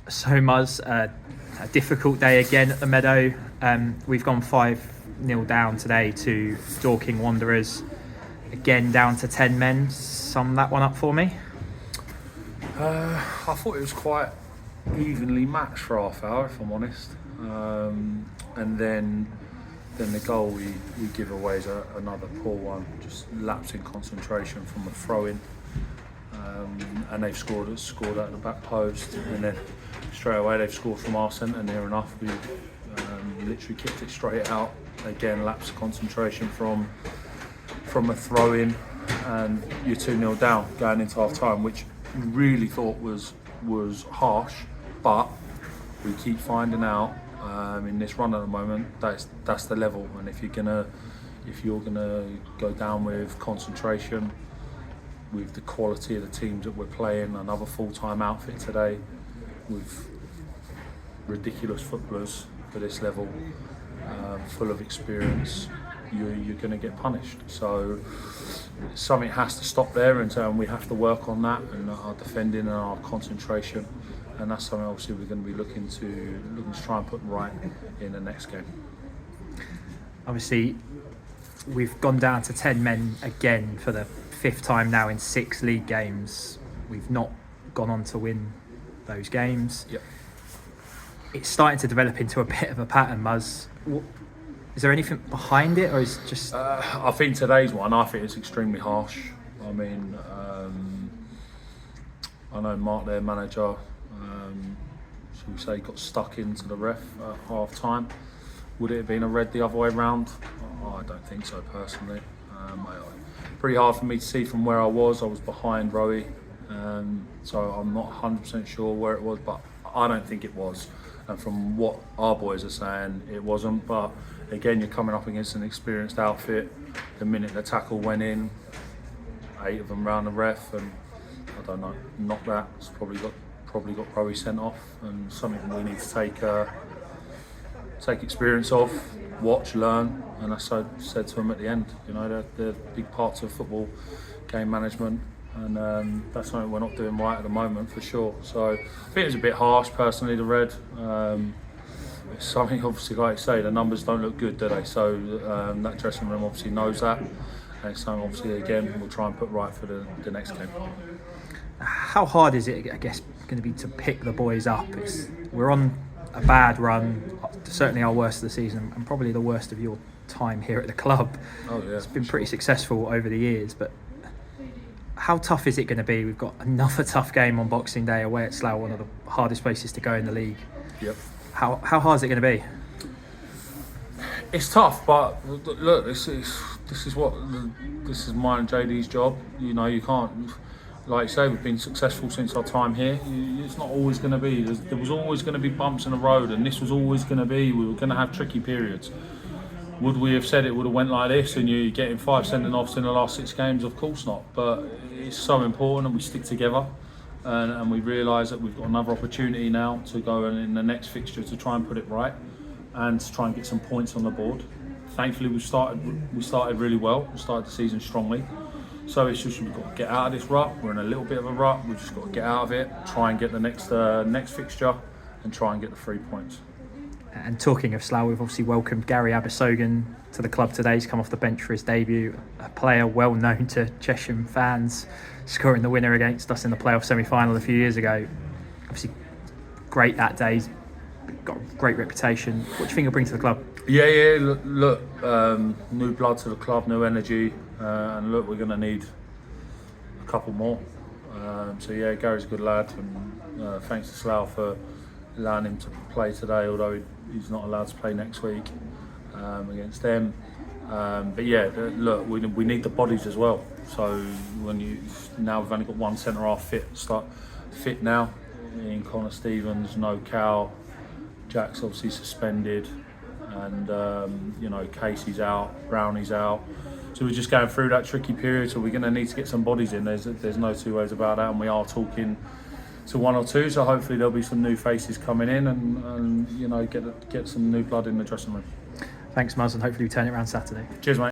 So Muzz, a difficult day again at the Meadow. We've gone 5-0 down today to Dorking Wanderers. Again down to 10 men. Sum that one up for me. I thought it was quite evenly matched for half hour, if I'm honest. And then the goal we give away is another poor one, just lapse in concentration from a throw-in. And they've scored at the back post, and then straight away they've scored from our centre near enough. We literally kicked it straight out. Again, lapse of concentration from a throw-in, and you're 2-0 down going into half time, which we really thought was harsh, but we keep finding out in this run at the moment that's the level. And if you're gonna go down with concentration, with the quality of the teams that we're playing, another full-time outfit today with ridiculous footballers for this level, full of experience, you're going to get punished. So something has to stop there, and we have to work on that and our defending and our concentration, and that's something obviously we're going to be looking to try and put right in the next game. Obviously, we've gone down to 10 men again for the 5th time now in 6 league games. We've not gone on to win those games. Yep. It's starting to develop into a bit of a pattern, Muzz. Is there anything behind it, or is it just... I think today's one, I think it's extremely harsh. I mean, I know Mark, their manager, should we say, got stuck into the ref at half time. Would it have been a red the other way round? I don't think so, personally. Pretty hard for me to see from where I was. I was behind Rowie, so I'm not 100% sure where it was, but I don't think it was. And from what our boys are saying, it wasn't. But again, you're coming up against an experienced outfit. The minute the tackle went in, 8 of them round the ref, and I don't know, not that. It's probably got Rowie sent off, and something we need to take experience of, watch, learn. And I said to them at the end, you know, they're big parts of football, game management, and that's something we're not doing right at the moment, for sure. So I think it was a bit harsh, personally, the red. It's something, obviously, like I say, the numbers don't look good, do they? So that dressing room obviously knows that, and it's something, obviously, again, we'll try and put right for the next game. How hard is it, I guess, going to be to pick the boys up? We're on a bad run, certainly our worst of the season, and probably the worst of your time here at the club. Oh yeah, it's been pretty successful over the years, but how tough is it going to be? We've got another tough game on Boxing Day away at Slough, one of the hardest places to go in the league. Yep. How hard is it going to be? It's tough, but look, this is mine and JD's job. You know, you can't, like you say, we've been successful since our time here. It's not always going to be. There was always going to be bumps in the road, and this was always going to be. We were going to have tricky periods. Would we have said it would have went like this and you're getting 5 sending-offs in the last 6 games? Of course not. But it's so important that we stick together, and we realise that we've got another opportunity now to go in the next fixture to try and put it right and to try and get some points on the board. Thankfully, we started really well. We started the season strongly. So it's just we've got to get out of this rut. We're in a little bit of a rut. We've just got to get out of it, try and get the next fixture, and try and get the 3 points. And talking of Slough, we've obviously welcomed Gary Abisogan to the club today. He's come off the bench for his debut. A player well known to Chesham fans, scoring the winner against us in the playoff semi-final a few years ago. Obviously, great that day. He's got a great reputation. What do you think he'll bring to the club? Yeah. Look, new blood to the club, new energy, and look, we're going to need a couple more. So yeah, Gary's a good lad, and thanks to Slough for allowing him to play today, although he's not allowed to play next week against them. But yeah, look, we need the bodies as well. So now we've only got one centre half fit now. In Connor Stevens, no Cal, Jack's obviously suspended, and Casey's out, Brownie's out. So we're just going through that tricky period. So we're going to need to get some bodies in. There's no two ways about that, and we are talking to 1 or 2. So hopefully there'll be some new faces coming in, and get some new blood in the dressing room. Thanks, Muzz, and hopefully we turn it around Saturday. Cheers, mate.